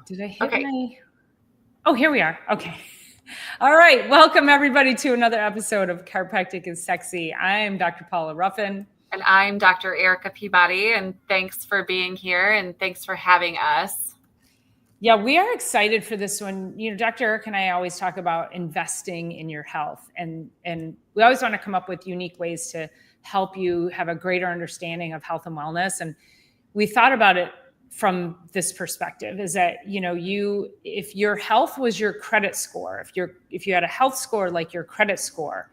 Did I hit Okay. Oh, here we are. Okay. All right. Welcome everybody to another episode of Chiropractic is Sexy. I'm Dr. Paula Ruffin. And I'm Dr. Erica Peabody, and thanks for being here and thanks for having us. Yeah, we are excited for this one. You know, Dr. Eric and I always talk about investing in your health, and we always want to come up with unique ways to help you have a greater understanding of health and wellness. And we thought about it from this perspective, is that, you know, if your health was your credit score, if you had a health score like your credit score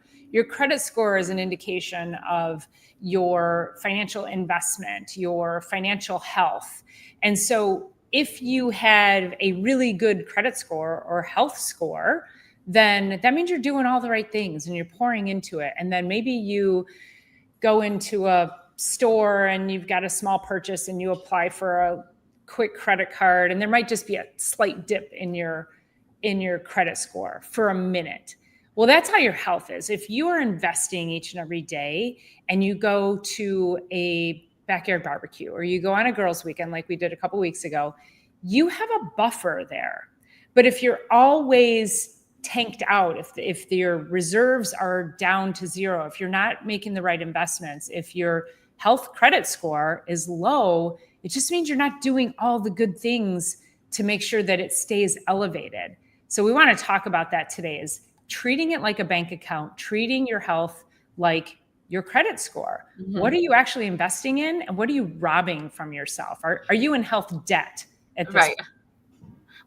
is an indication of your financial investment, your financial health. And so if you had a really good credit score or health score, then that means you're doing all the right things and you're pouring into it. And then maybe you go into a store and you've got a small purchase and you apply for a quick credit card, and there might just be a slight dip in your credit score for a minute. Well, that's how your health is. If you are investing each and every day and you go to a backyard barbecue or you go on a girls' weekend like we did a couple weeks ago, you have a buffer there. But if you're always tanked out, if your reserves are down to zero, if you're not making the right investments, if your health credit score is low, it just means you're not doing all the good things to make sure that it stays elevated. So we want to talk about that today, is treating it like a bank account, treating your health like your credit score. Mm-hmm. What are you actually investing in, and what are you robbing from yourself? Are you in health debt at this point?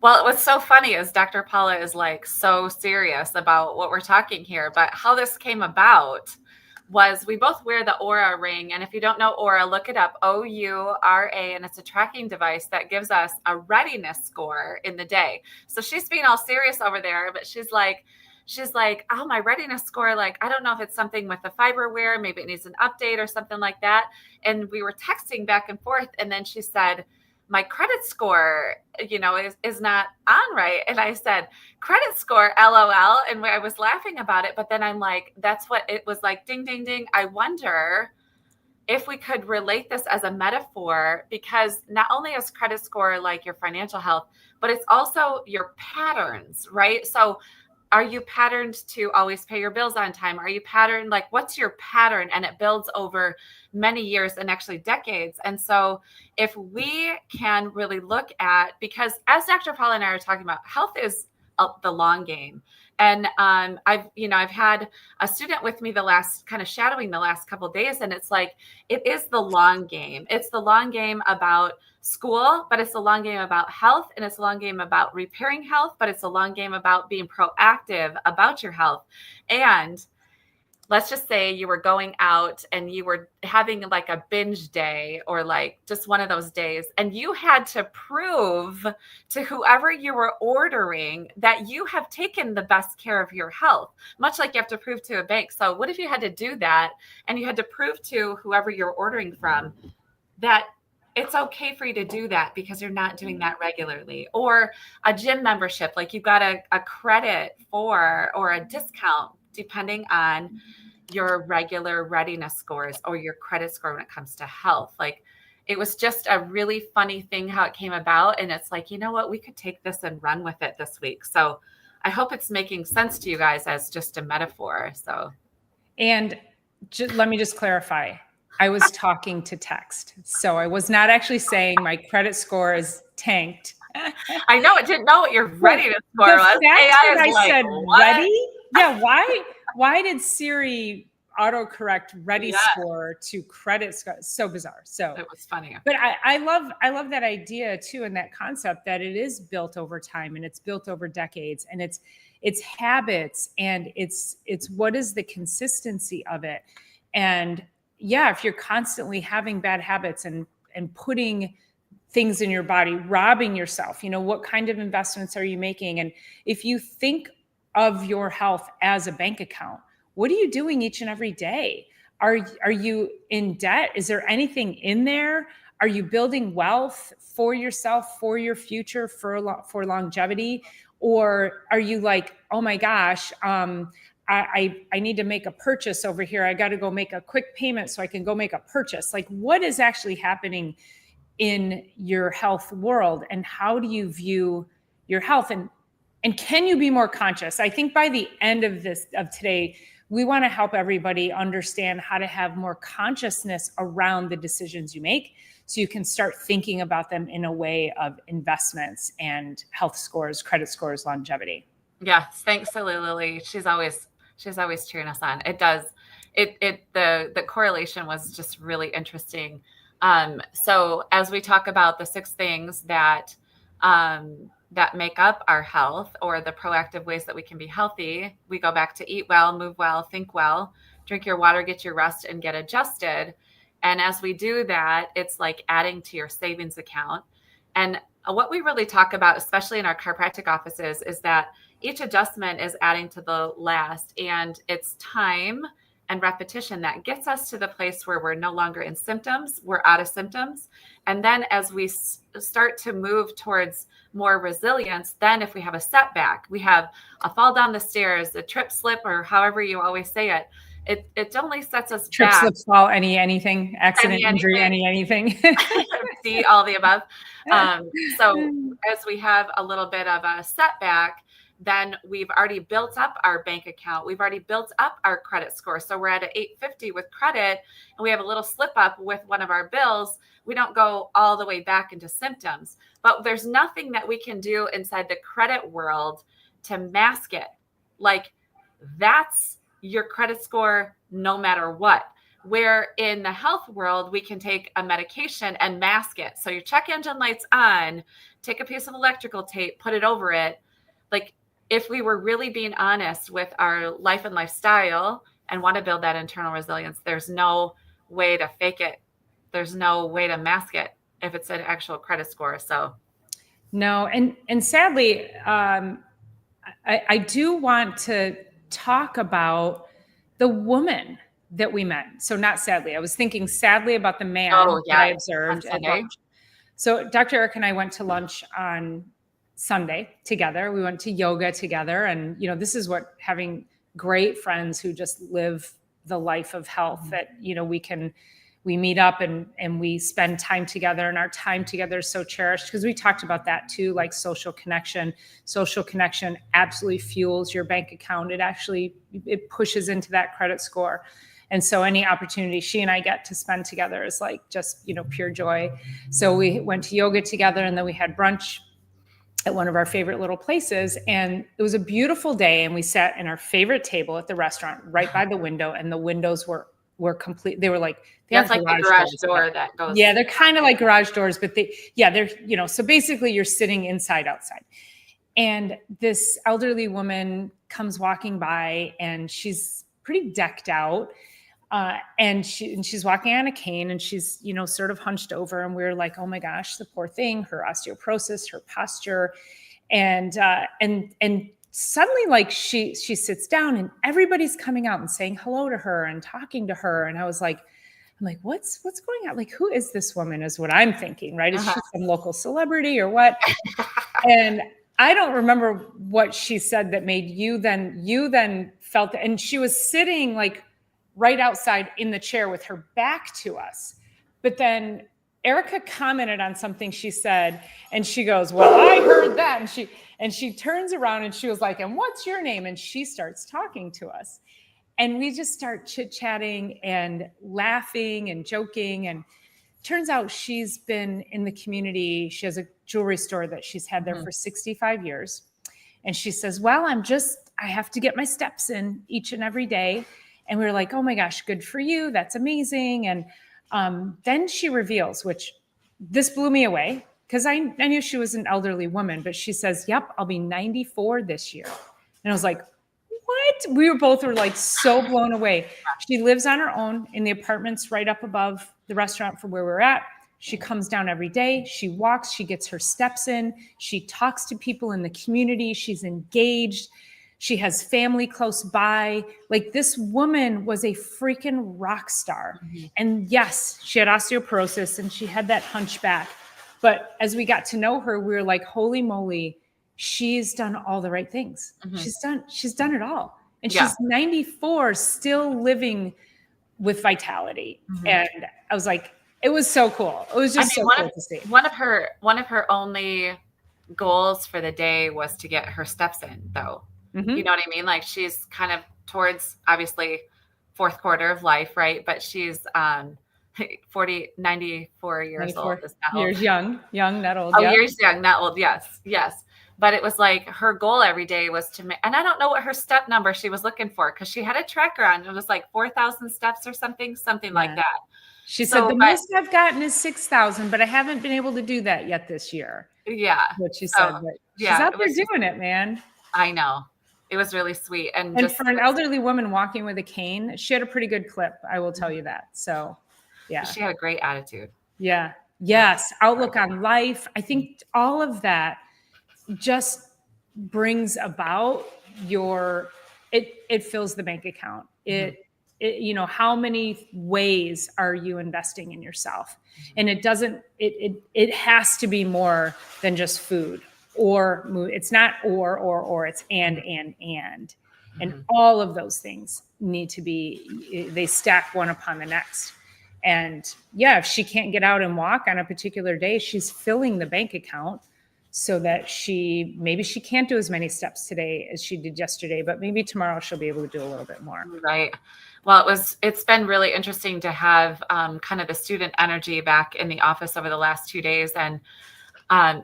Well, what's so funny is Dr. Paula is like so serious about what we're talking here, but how this came about was we both wear the Oura ring. And if you don't know Oura, look it up, Oura, and it's a tracking device that gives us a readiness score in the day. So she's being all serious over there, but she's like, oh, my readiness score, like, I don't know if it's something with the fiberware, maybe it needs an update or something like that. And we were texting back and forth. And then she said, my credit score, you know, is not on right. And I said, credit score, LOL. And I was laughing about it. But then I'm like, that's what it was like. Ding, ding, ding. I wonder if we could relate this as a metaphor, because not only is credit score like your financial health, but it's also your patterns, right? So are you patterned to always pay your bills on time? Are you patterned? Like, what's your pattern? And it builds over many years and actually decades. And so if we can really look at, because as Dr. Paula and I are talking about, health is the long game. And I've had a student with me shadowing the last couple of days. And it's like, it is the long game. It's the long game about school, but it's a long game about health, and it's a long game about repairing health, but it's a long game about being proactive about your health. And let's just say you were going out and you were having like a binge day, or like just one of those days, and you had to prove to whoever you were ordering that you have taken the best care of your health, much like you have to prove to a bank. So what if you had to do that and you had to prove to whoever you're ordering from that it's okay for you to do that because you're not doing that regularly? Or a gym membership, like you got a credit for, or a discount depending on your regular readiness scores or your credit score when it comes to health. Like, it was just a really funny thing how it came about. And it's like, you know what, we could take this and run with it this week. So I hope it's making sense to you guys as just a metaphor. So, and let me just clarify. I was talking to text. So I was not actually saying my credit score is tanked. I know it didn't know what your readiness score was. I said what? Ready? Yeah. Why did Siri autocorrect ready score to credit score? So bizarre. So it was funny. But I love that idea too, and that concept that it is built over time and it's built over decades, and it's habits, and it's what is the consistency of it. And yeah, if you're constantly having bad habits and putting things in your body, robbing yourself, you know, what kind of investments are you making? And if you think of your health as a bank account, what are you doing each and every day? Are you in debt? Is there anything in there? Are you building wealth for yourself, for your future, for longevity? Or are you like, oh my gosh, I need to make a purchase over here. I got to go make a quick payment so I can go make a purchase. Like, what is actually happening in your health world, and how do you view your health, and can you be more conscious? I think by the end of today, we want to help everybody understand how to have more consciousness around the decisions you make, so you can start thinking about them in a way of investments and health scores, credit scores, longevity. Yes, thanks to Lily. She's always cheering us on. It does. The correlation was just really interesting. So as we talk about the 6 things that that make up our health, or the proactive ways that we can be healthy, we go back to eat well, move well, think well, drink your water, get your rest, and get adjusted. And as we do that, it's like adding to your savings account. And what we really talk about, especially in our chiropractic offices, is that each adjustment is adding to the last, and it's time and repetition that gets us to the place where we're no longer in symptoms, we're out of symptoms. And then as we start to move towards more resilience, then if we have a setback, we have a fall down the stairs, a trip, slip, or however you always say it, it only sets us trip, back. Slip, fall, anything, accident, injury, anything. See, all the above. So as we have a little bit of a setback, then we've already built up our bank account. We've already built up our credit score. So we're at an 850 with credit, and we have a little slip up with one of our bills. We don't go all the way back into symptoms, but there's nothing that we can do inside the credit world to mask it. Like, that's your credit score no matter what. Where in the health world, we can take a medication and mask it. So your check engine light's on, take a piece of electrical tape, put it over it. Like, if we were really being honest with our life and lifestyle and want to build that internal resilience, there's no way to fake it. There's no way to mask it if it's an actual credit score. So no. And sadly, I do want to talk about the woman that we met. So not sadly, I was thinking sadly about the man that I observed at lunch. So Dr. Eric and I went to lunch on Sunday together. We went to yoga together. And, this is what having great friends who just live the life of health, that, we meet up and we spend time together, and our time together is so cherished, because we talked about that too, like social connection absolutely fuels your bank account. It pushes into that credit score. And so any opportunity she and I get to spend together is like just, pure joy. So we went to yoga together, and then we had brunch at one of our favorite little places. And it was a beautiful day. And we sat in our favorite table at the restaurant right by the window, and the windows were complete. They were like, that's like the garage door that goes. Yeah, they're kind of like garage doors, but they're, so basically you're sitting inside outside. And this elderly woman comes walking by, and she's pretty decked out. And she's walking on a cane, and she's, sort of hunched over, and we're like, oh my gosh, the poor thing, her osteoporosis, her posture. And suddenly, like, she sits down, and everybody's coming out and saying hello to her and talking to her. And I'm like, what's going on? Like, who is this woman, is what I'm thinking, right? Is she some local celebrity or what? And I don't remember what she said that made you then felt that. And she was sitting like right outside in the chair with her back to us. But then Erica commented on something she said, and she goes, well, I heard that. And she turns around, and she was like, and what's your name? And she starts talking to us. And we just start chit-chatting and laughing and joking. And turns out she's been in the community. She has a jewelry store that she's had there for 65 years. And she says, well, I have to get my steps in each and every day. And we were like, oh my gosh, good for you. That's amazing. And then she reveals, which this blew me away, because I knew she was an elderly woman, but she says, yep, I'll be 94 this year. And I was like, what? We were like so blown away. She lives on her own in the apartments right up above the restaurant from where we're at. She comes down every day. She walks, she gets her steps in. She talks to people in the community. She's engaged. She has family close by. Like, this woman was a freaking rock star. Mm-hmm. And yes, she had osteoporosis and she had that hunchback. But as we got to know her, we were like, holy moly, she's done all the right things. Mm-hmm. She's done it all. And she's 94, still living with vitality. Mm-hmm. And I was like, It was so cool. It was just so cool to see. One of her only goals for the day was to get her steps in, though. You know what I mean? Like, she's kind of towards, obviously, fourth quarter of life, right? But she's 94 years 94 old. Is that years old? young, not old. Oh, Yep. years young, not old. Yes, yes. But it was like her goal every day was to make, and I don't know what her step number she was looking for, because she had a tracker on. It was like 4,000 steps or something like that. She said the most I've gotten is 6,000, but I haven't been able to do that yet this year. Yeah. What she said, but she's out there doing it, man. I know. It was really sweet. And just for an elderly woman walking with a cane, she had a pretty good clip. I will tell you that. So, yeah. She had a great attitude. Yeah. Yes. Outlook on life. I think all of that just brings about it fills the bank account. You know, how many ways are you investing in yourself? And it has to be more than just food or it's not or it's and all of those things need to be, they stack one upon the next. And yeah, if she can't get out and walk on a particular day, she's filling the bank account so that maybe she can't do as many steps today as she did yesterday, but maybe tomorrow she'll be able to do a little bit more. Right. Well, it's been really interesting to have kind of the student energy back in the office over the last 2 days. And,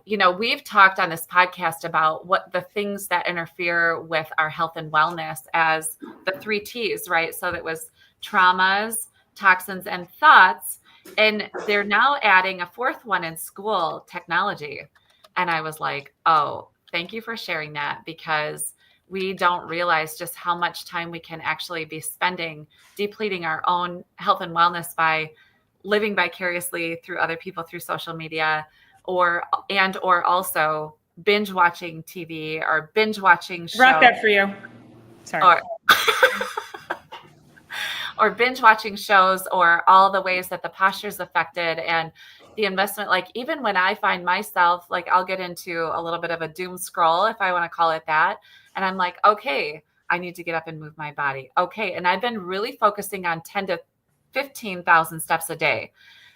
you know, we've talked on this podcast about what the things that interfere with our health and wellness as the 3 T's, right? So that was traumas, toxins, and thoughts. And they're now adding a 4th one in school, technology. And I was like, oh, thank you for sharing that, because we don't realize just how much time we can actually be spending depleting our own health and wellness by living vicariously through other people through social media, or also binge watching TV or binge watching shows. Brought that for you. Sorry. Or binge watching shows, or all the ways that the posture is affected and the investment. Like, even when I find myself, like, I'll get into a little bit of a doom scroll, if I want to call it that. And I'm like, okay, I need to get up and move my body. Okay. And I've been really focusing on 10 to 15,000 steps a day.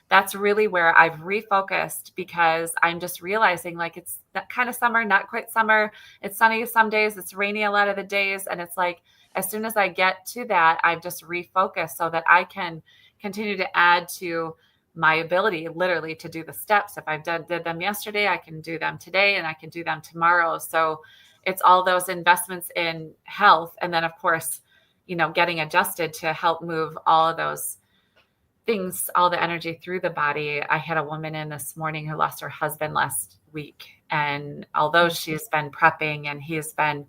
That's really where I've refocused, because I'm just realizing, like, it's that kind of summer, not quite summer. It's sunny some days, it's rainy a lot of the days. And it's like, as soon as I get to that, I've just refocused so that I can continue to add to my ability literally to do the steps. If I did them yesterday, I can do them today, and I can do them tomorrow. So it's all those investments in health. And then, of course, you know, getting adjusted to help move all of those things, all the energy through the body. I had a woman in this morning who lost her husband last week. And although she's been prepping and he's been,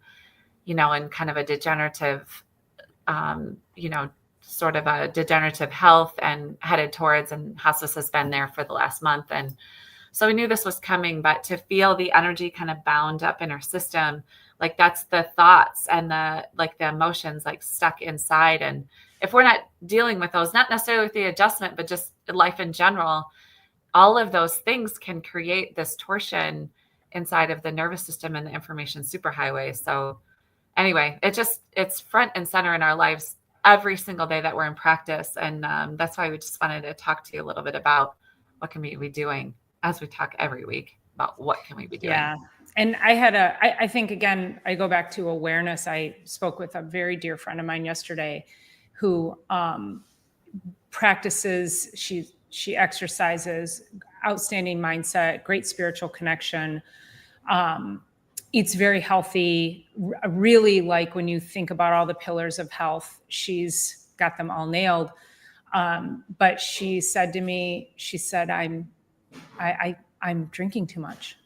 you know, in kind of a degenerative, you know, sort of a degenerative health and headed towards, and hospice has been there for the last month. And so we knew this was coming, but to feel the energy kind of bound up in her system, like, that's the thoughts and the emotions, like, stuck inside. And if we're not dealing with those, not necessarily with the adjustment, but just life in general, all of those things can create this torsion inside of the nervous system and the information superhighway. So anyway, it's front and center in our lives every single day that we're in practice. And that's why we just wanted to talk to you a little bit about what can we be doing, as we talk every week about what can we be doing. Yeah. And I think, again, I go back to awareness. I spoke with a very dear friend of mine yesterday who practices, she exercises, outstanding mindset, great spiritual connection, eats very healthy, really, like, when you think about all the pillars of health, she's got them all nailed. But she said to me, she said, I'm drinking too much.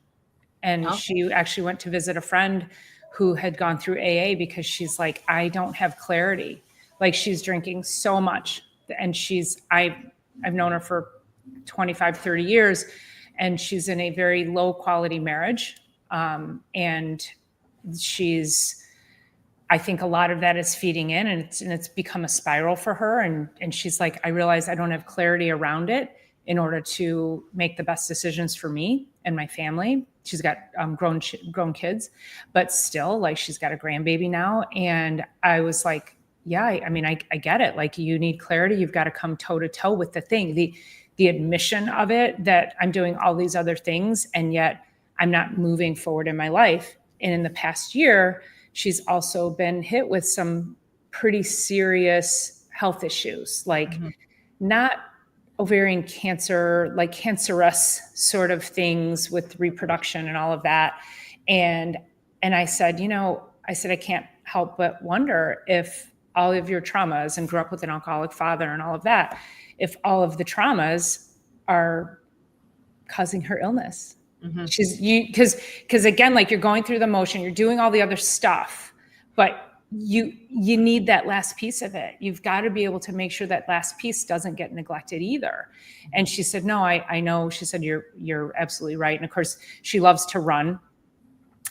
And she actually went to visit a friend who had gone through AA, because she's like, I don't have clarity. Like, she's drinking so much. And I've known her for 25, 30 years, and she's in a very low quality marriage. And I think a lot of that is feeding in, and it's become a spiral for her. And she's like, I realize I don't have clarity around it in order to make the best decisions for me and my family. She's got grown kids, but still, like, she's got a grandbaby now. And I was like, yeah, I mean, I get it. Like, you need clarity. You've got to come toe to toe with the thing. The the admission of it, that I'm doing all these other things and yet I'm not moving forward in my life. And in the past year, she's also been hit with some pretty serious health issues, like not ovarian cancer, like cancerous sort of things with reproduction and all of that. And I said, I can't help but wonder if all of your traumas, and grew up with an alcoholic father and all of that, if all of the traumas are causing her illness. Because again, like, you're going through the motion, you're doing all the other stuff, but you need that last piece of it. You've got to be able to make sure that last piece doesn't get neglected either. And she said, no, I know. She said, you're absolutely right. And of course, she loves to run.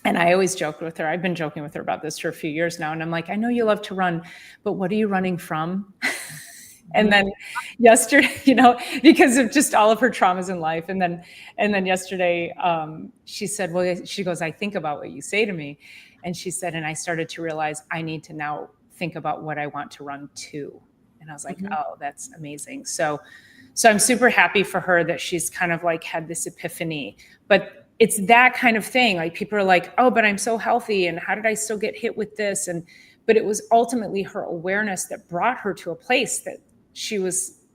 And I always joked with her. I've been joking with her about this for a few years now. And I'm like, I know you love to run, but what are you running from? And then yesterday, because of just all of her traumas in life. And then yesterday, she said, she goes, I think about what you say to me. And she said, and I started to realize I need to now think about what I want to run to. And I was like, oh, that's amazing. So I'm super happy for her that she's kind of like had this epiphany. But it's that kind of thing. Like, people are like, oh, but I'm so healthy, and how did I still get hit with this? But it was ultimately her awareness that brought her to a place that she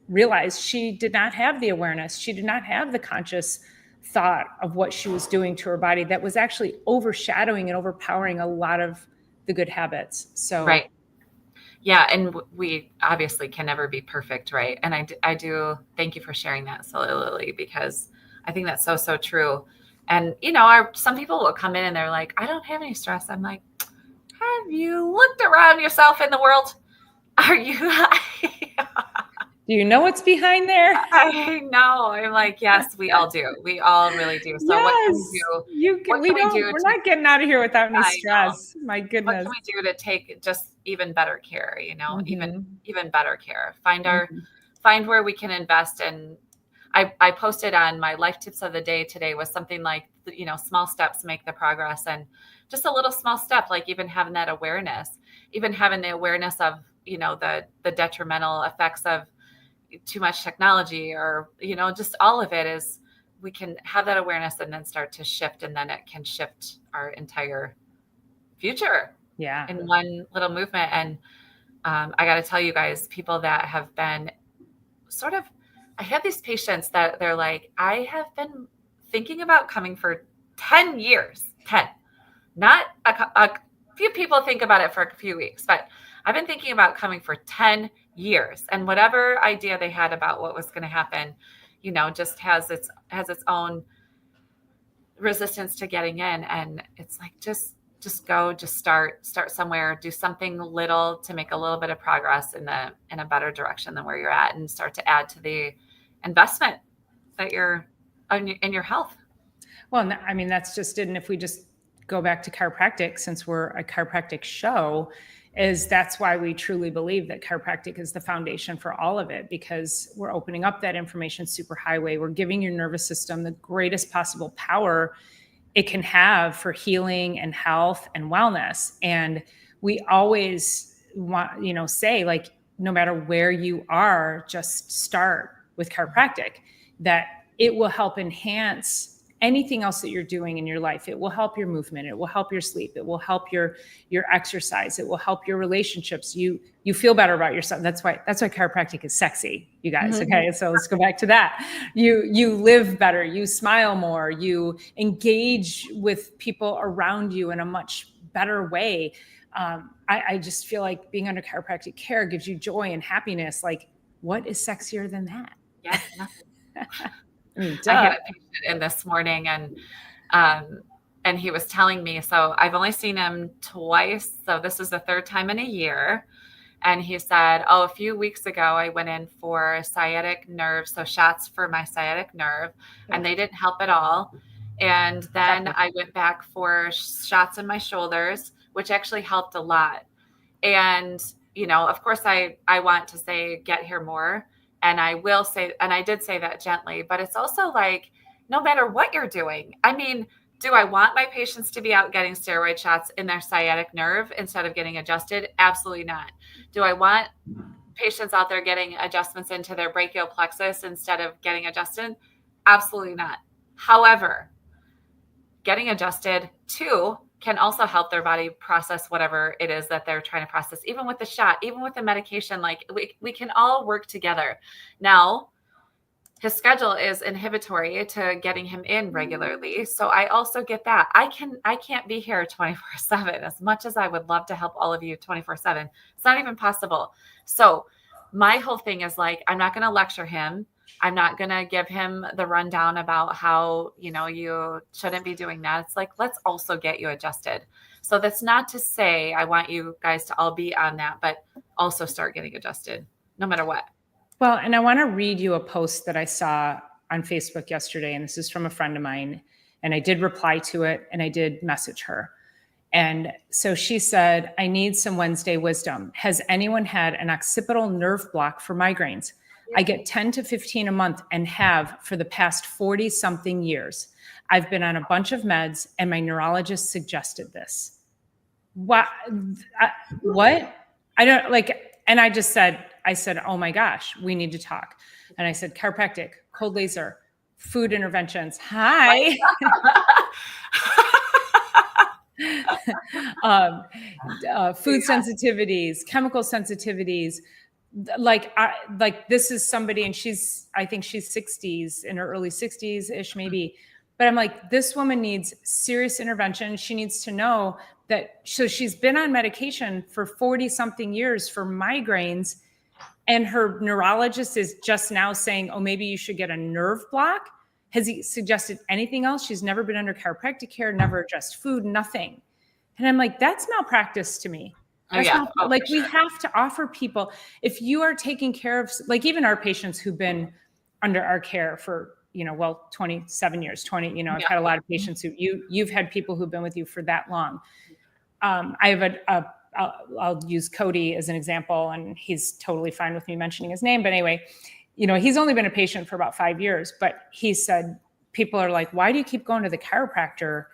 realized she did not have the awareness. She did not have the conscious thought of what she was doing to her body that was actually overshadowing and overpowering a lot of the good habits. So, right. Yeah. And we obviously can never be perfect. Right. And I do thank you for sharing that, Lily, because I think that's so, so true. And, some people will come in and they're like, I don't have any stress. I'm like, have you looked around yourself in the world? Are you? Do you know what's behind there? I know. I'm like, yes, we all do. We all really do. So yes, what can we do? We're not getting out of here without any stress. My goodness. What can we do to take just even better care, even better care? Find where we can invest in. I posted on my life tips of the day today was something like, small steps make the progress, and just a little small step, like even having that awareness, even having the awareness of, the detrimental effects of too much technology, or, just all of it is, we can have that awareness and then start to shift, and then it can shift our entire future in one little movement. And I got to tell you guys, people that have been I have these patients that they're like, I have been thinking about coming for 10 years, 10, not a few people think about it for a few weeks, but I've been thinking about coming for 10 years. And whatever idea they had about what was going to happen, just has its own resistance to getting in. And it's like, just go, just start somewhere, do something little to make a little bit of progress in a better direction than where you're at, and start to add to the investment that you're in your health. Well, I mean, that's just it. And if we just go back to chiropractic, since we're a chiropractic show, that's why we truly believe that chiropractic is the foundation for all of it, because we're opening up that information superhighway. We're giving your nervous system the greatest possible power it can have for healing and health and wellness. And we always want, say, like, no matter where you are, just start with chiropractic, that it will help enhance anything else that you're doing in your life. It will help your movement. It will help your sleep. It will help your exercise. It will help your relationships. You feel better about yourself. That's why chiropractic is sexy, you guys. Okay. So let's go back to that. You live better. You smile more. You engage with people around you in a much better way. I just feel like being under chiropractic care gives you joy and happiness. Like, what is sexier than that? Yes, nothing. I had a patient in this morning, and he was telling me, so I've only seen him twice. So this is the third time in a year. And he said, a few weeks ago, I went in for sciatic nerve. So shots for my sciatic nerve, and they didn't help at all. And then I went back for shots in my shoulders, which actually helped a lot. And, of course I want to say, get here more. And I will say, and I did say that gently, but it's also like, no matter what you're doing, I mean, do I want my patients to be out getting steroid shots in their sciatic nerve instead of getting adjusted? Absolutely not. Do I want patients out there getting adjustments into their brachial plexus instead of getting adjusted? Absolutely not. However, getting adjusted too can also help their body process whatever it is that they're trying to process, even with the shot, even with the medication. Like we can all work together. Now, his schedule is inhibitory to getting him in regularly. So I also get that. I can't be here 24/7 as much as I would love to help all of you 24/7. It's not even possible. So my whole thing is like, I'm not going to lecture him. I'm not going to give him the rundown about how, you shouldn't be doing that. It's like, let's also get you adjusted. So that's not to say I want you guys to all be on that, but also start getting adjusted no matter what. Well, and I want to read you a post that I saw on Facebook yesterday, and this is from a friend of mine, and I did reply to it, and I did message her. And so she said, I need some Wednesday wisdom. Has anyone had an occipital nerve block for migraines? I get 10 to 15 a month and have for the past 40 something years. I've been on a bunch of meds and my neurologist suggested this. What? I don't like, and I said, oh my gosh, we need to talk. And I said, chiropractic, cold laser, food interventions. Hi. Food sensitivities, chemical sensitivities. Like this is somebody, and I think she's 60s, in her early 60s ish, maybe. But I'm like, this woman needs serious intervention. She needs to know that. So she's been on medication for 40 something years for migraines. And her neurologist is just now saying, oh, maybe you should get a nerve block. Has he suggested anything else? She's never been under chiropractic care, never addressed food, nothing. And I'm like, that's malpractice to me. We have to offer people, if you are taking care of, like even our patients who've been under our care for, 27 years, 20, I've had a lot of patients you've had people who've been with you for that long. I have I'll use Cody as an example, and he's totally fine with me mentioning his name. But anyway, he's only been a patient for about 5 years, but he said, people are like, why do you keep going to the chiropractor?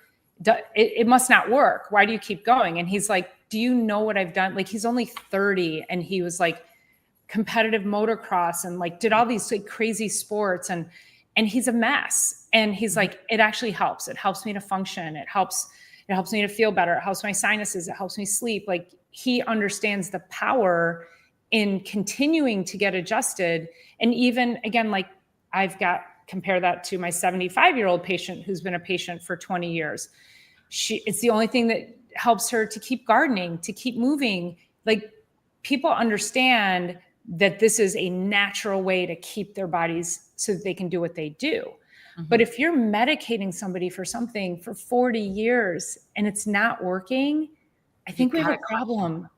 It must not work. Why do you keep going? And he's like, do you know what I've done? Like, he's only 30 and he was like competitive motocross and like did all these like crazy sports and he's a mess. And he's like, it actually helps. It helps me to function. It helps me to feel better. It helps my sinuses. It helps me sleep. Like, he understands the power in continuing to get adjusted. And even again, like compare that to my 75-year-old patient who's been a patient for 20 years. It's the only thing that helps her to keep gardening, to keep moving. Like, people understand that this is a natural way to keep their bodies so that they can do what they do. Mm-hmm. But if you're medicating somebody for something for 40 years and it's not working, I think we have a problem.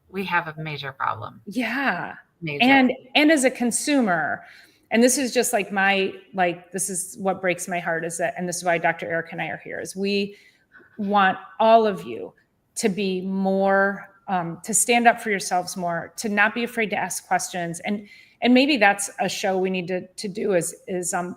We have a major problem. Yeah. Major. And as a consumer, and this is just like this is what breaks my heart, is that, and this is why Dr. Eric and I are here, is we want all of you to be more, to stand up for yourselves more, to not be afraid to ask questions. And maybe that's a show we need to do is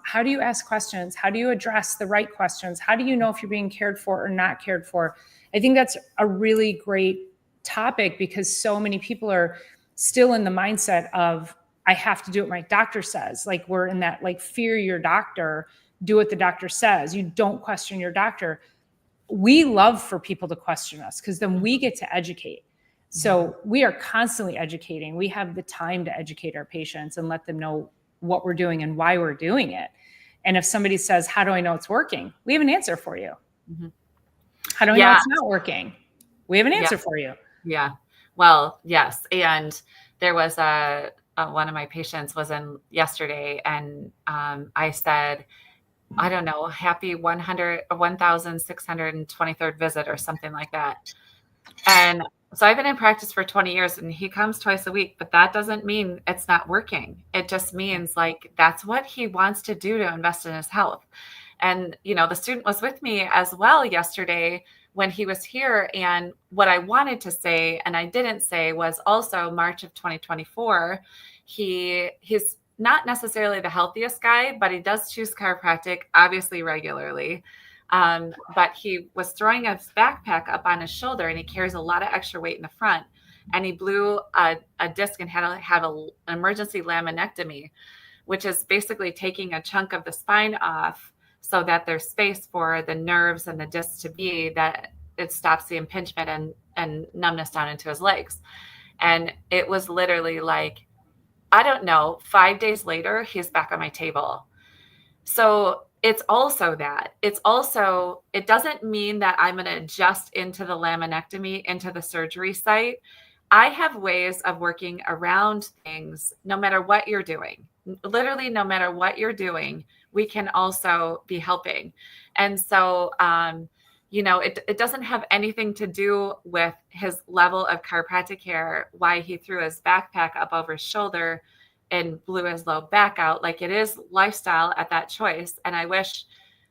how do you ask questions? How do you address the right questions? How do you know if you're being cared for or not cared for? I think that's a really great topic, because so many people are still in the mindset of, I have to do what my doctor says. Like, we're in that, like, fear your doctor, do what the doctor says. You don't question your doctor. We love for people to question us, because then we get to educate. So we are constantly educating. We have the time to educate our patients and let them know what we're doing and why we're doing it. And if somebody says, how do I know it's working? We have an answer for you. Mm-hmm. How do I know it's not working? We have an answer for you. Yeah. Well, yes. And there was one of my patients was in yesterday, and I said, I don't know, happy 1,623rd visit or something like that. And so I've been in practice for 20 years, and he comes twice a week, but that doesn't mean it's not working. It just means, like, that's what he wants to do to invest in his health. And, the student was with me as well yesterday when he was here. And what I wanted to say, and I didn't say, was also March of 2024, he's not necessarily the healthiest guy, but he does choose chiropractic, obviously, regularly. But he was throwing his backpack up on his shoulder, and he carries a lot of extra weight in the front. and he blew a disc and had to have an emergency laminectomy, which is basically taking a chunk of the spine off so that there's space for the nerves and the disc to be, that it stops the impingement and numbness down into his legs. And it was literally like, I don't know, 5 days later, he's back on my table. So it's also that. It's also, it doesn't mean that I'm going to adjust into the laminectomy, into the surgery site. I have ways of working around things no matter what you're doing. Literally, no matter what you're doing, we can also be helping. And so, it doesn't have anything to do with his level of chiropractic care, why he threw his backpack up over his shoulder and blew his low back out. Like, it is lifestyle at that choice. And I wish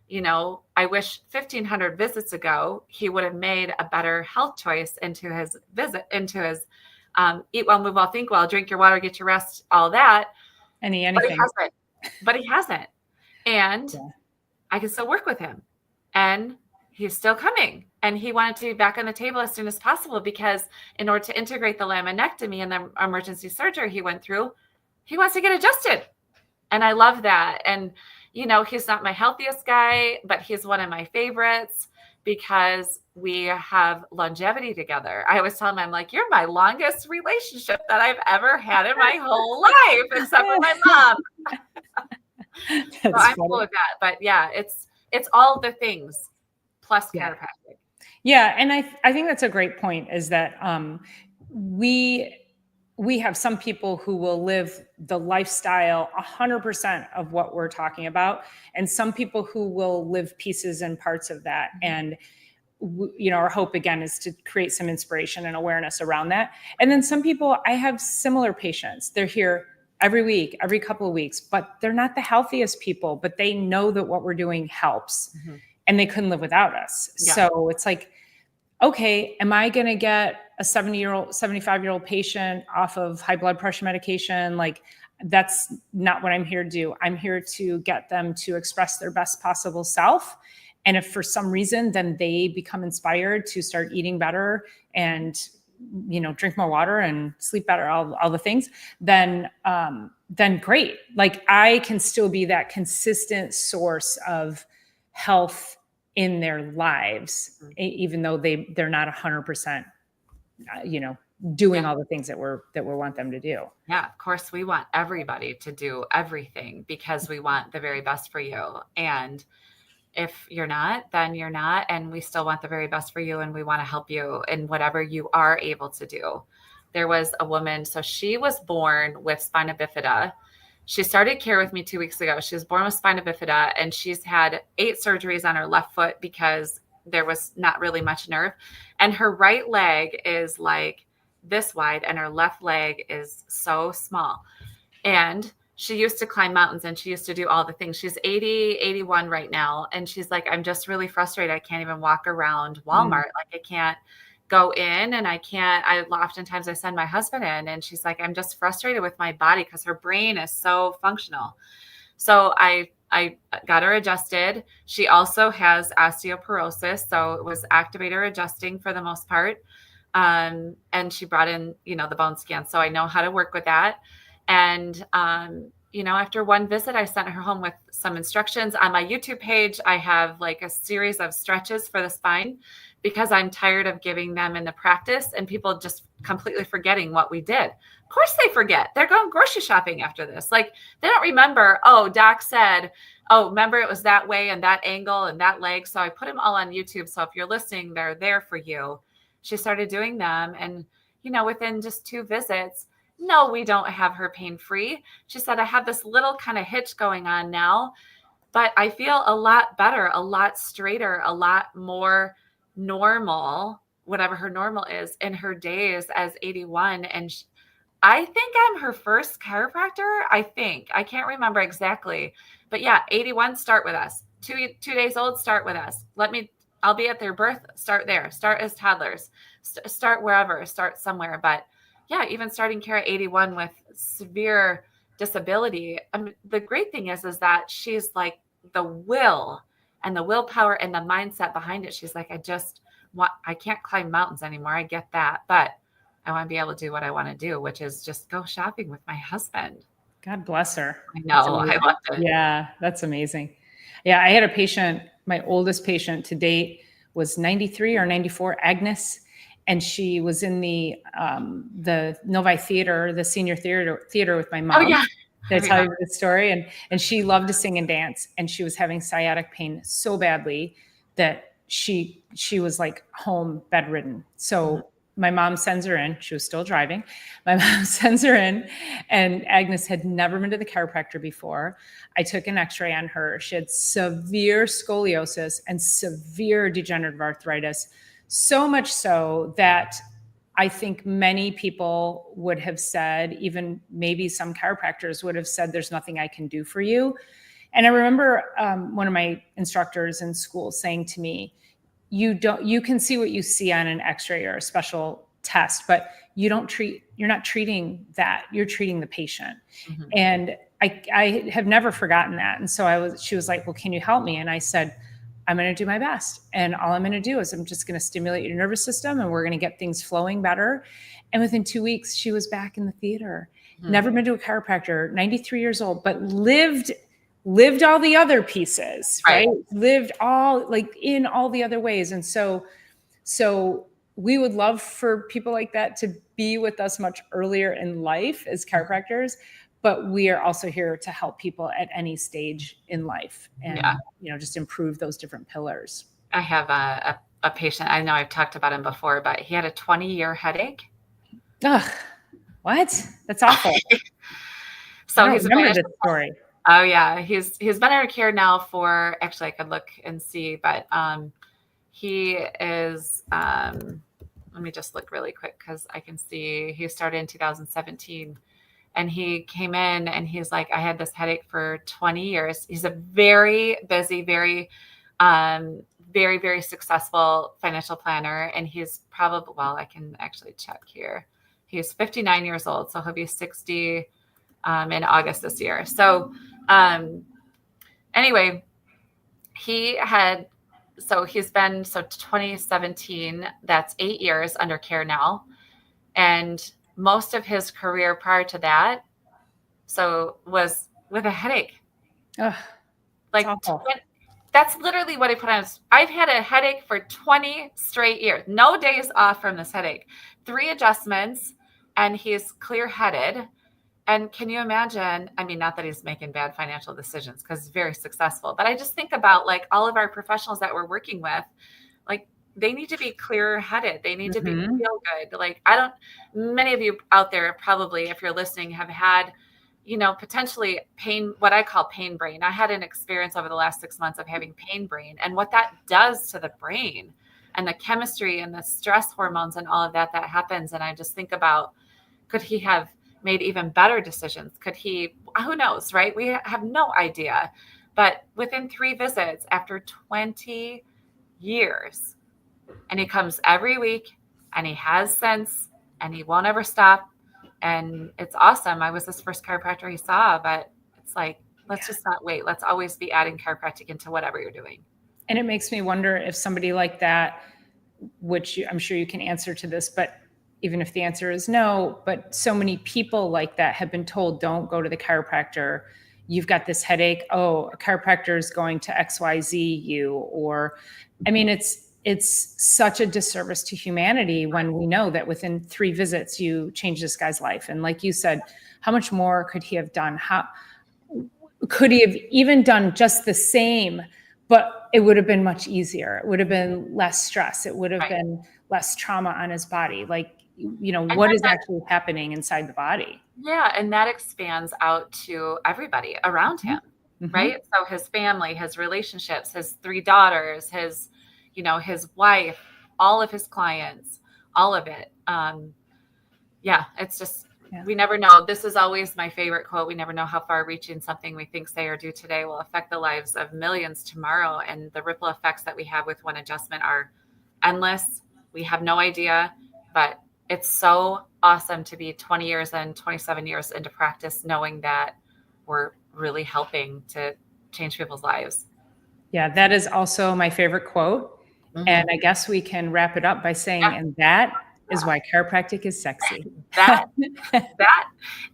1,500 visits ago, he would have made a better health choice into his eat well, move well, think well, drink your water, get your rest, all that. Anything. But he hasn't. And I can still work with him. And he's still coming. And he wanted to be back on the table as soon as possible, because in order to integrate the laminectomy and the emergency surgery he went through, he wants to get adjusted. And I love that. And, he's not my healthiest guy, but he's one of my favorites because we have longevity together. I always tell him, I'm like, you're my longest relationship that I've ever had in my whole life, except for my mom. So I'm cool with that. But yeah, it's all the things plus chiropractic. Yeah. And I think that's a great point, is that we have some people who will live the lifestyle 100% of what we're talking about, and some people who will live pieces and parts of that. And our hope again is to create some inspiration and awareness around that. And then some people, I have similar patients. They're here every week, every couple of weeks, but they're not the healthiest people, but they know that what we're doing helps, and they couldn't live without us. Yeah. So it's like, okay, am I going to get a 75-year-old patient off of high blood pressure medication? Like, that's not what I'm here to do. I'm here to get them to express their best possible self. And if for some reason, then they become inspired to start eating better and, drink more water and sleep better, all the things, then great. Like, I can still be that consistent source of health in their lives, even though they're not 100%, doing all the things that we want them to do. Yeah, of course, we want everybody to do everything because we want the very best for you. And if you're not, then you're not. And we still want the very best for you. And we want to help you in whatever you are able to do. There was a woman, so she was born with spina bifida. She started care with me 2 weeks ago. She was born with spina bifida, and she's had 8 surgeries on her left foot because there was not really much nerve. And her right leg is like this wide, and her left leg is so small. And she used to climb mountains, and she used to do all the things. She's 81 right now. And she's like, I'm just really frustrated. I can't even walk around Walmart. Like, I can't go in, and oftentimes I send my husband in, and she's like, I'm just frustrated with my body because her brain is so functional. So I got her adjusted. She also has osteoporosis. So it was activator adjusting for the most part. And she brought in, the bone scan. So I know how to work with that. And, after one visit, I sent her home with some instructions. On my YouTube page, I have like a series of stretches for the spine, because I'm tired of giving them in the practice and people just completely forgetting what we did. Of course they forget. They're going grocery shopping after this. Like, they don't remember, doc said, remember it was that way and that angle and that leg. So I put them all on YouTube. So if you're listening, they're there for you. She started doing them. And, within just 2 visits, no, we don't have her pain-free. She said, I have this little kind of hitch going on now, but I feel a lot better, a lot straighter, a lot more normal, whatever her normal is, in her days as 81. And I think I'm her first chiropractor. I can't remember exactly, but yeah, 81, start with us. 2 days old, start with us. I'll be at their birth, start there, start as toddlers, start wherever, start somewhere. But yeah, even starting care at 81 with severe disability. The great thing is that she's like the will and the willpower and the mindset behind it. She's like, I can't climb mountains anymore. I get that. But I want to be able to do what I want to do, which is just go shopping with my husband. God bless her. I know. I loved it. Yeah, that's amazing. Yeah, I had a patient, my oldest patient to date was 93 or 94, Agnes, and she was in the Novi Theater, the senior theater with my Oh mom. yeah. Did I tell you the story? And she loved to sing and dance, and she was having sciatic pain so badly that she was like home bedridden. So my mom sends her in. She was still driving. My mom sends her in, and Agnes had never been to the chiropractor before. I took an x-ray on her. She had severe scoliosis and severe degenerative arthritis, so much so that I think many people would have said, even maybe some chiropractors would have said, there's nothing I can do for you. And I remember one of my instructors in school saying to me, you can see what you see on an x-ray or a special test, but you're not treating that, you're treating the patient. Mm-hmm. And I have never forgotten that. And so she was like, well, can you help me? And I said, I'm going to do my best. And all I'm going to do is I'm just going to stimulate your nervous system, and we're going to get things flowing better. And within 2 weeks, she was back in the theater. Mm-hmm. Never been to a chiropractor, 93 years old, but lived all the other pieces, right? Lived all in all the other ways. And so we would love for people like that to be with us much earlier in life as chiropractors, but we are also here to help people at any stage in life and, just improve those different pillars. I have a patient, I know I've talked about him before, but he had a 20-year headache. Ugh, what? That's awful. So I remember this story. Oh yeah. He's been under care now for, actually I could look and see, but he is, let me just look really quick because I can see he started in 2017. And he came in and he's like, I had this headache for 20 years. He's a very busy, very, very, very successful financial planner. And he's probably, well, I can actually check here. He's 59 years old. So he'll be 60 in August this year. So anyway, he's been, 2017, that's 8 years under care now. And most of his career prior to that, was with a headache. Ugh, that's literally what he put on. I've had a headache for 20 straight years, no days off from this headache, 3 adjustments, and he's clear-headed. And can you imagine? I mean, not that he's making bad financial decisions because he's very successful, but I just think about all of our professionals that we're working with, they need to be clear-headed. They need to feel good. Many of you out there probably, if you're listening, have had, potentially pain, what I call pain brain. I had an experience over the last 6 months of having pain brain and what that does to the brain and the chemistry and the stress hormones and all of that happens. And I just think about, could he have made even better decisions? Could he, who knows, right? We have no idea. But within 3 visits after 20 years, and he comes every week and he has sense and he won't ever stop. And it's awesome. I was his first chiropractor he saw, but it's let's just not wait. Let's always be adding chiropractic into whatever you're doing. And it makes me wonder if somebody like that, which I'm sure you can answer to this, but even if the answer is no, but so many people like that have been told, don't go to the chiropractor. You've got this headache. Oh, a chiropractor is going to XYZ you, or, I mean, it's such a disservice to humanity when we know that within 3 visits, you change this guy's life. And like you said, how much more could he have done? How could he have even done just the same, but it would have been much easier. It would have been less stress. It would have been less trauma on his body. What is actually happening inside the body? Yeah. And that expands out to everybody around him, right? So his family, his relationships, his 3 daughters, his wife, all of his clients, all of it. It's just, we never know. This is always my favorite quote. We never know how far reaching something we think, say, or do today will affect the lives of millions tomorrow. And the ripple effects that we have with one adjustment are endless. We have no idea, but it's so awesome to be 20 years and 27 years into practice, knowing that we're really helping to change people's lives. Yeah, that is also my favorite quote. And I guess we can wrap it up by saying, and that is why chiropractic is sexy. That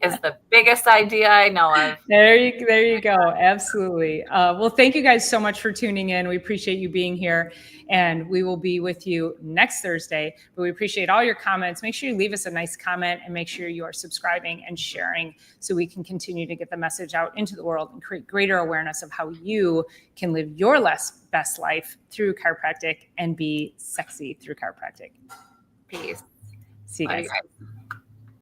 is the biggest idea I know of. There you go. Absolutely. Well, thank you guys so much for tuning in. We appreciate you being here, and we will be with you next Thursday. But we appreciate all your comments. Make sure you leave us a nice comment, and make sure you are subscribing and sharing so we can continue to get the message out into the world and create greater awareness of how you can live your best life through chiropractic and be sexy through chiropractic. Peace. See you guys.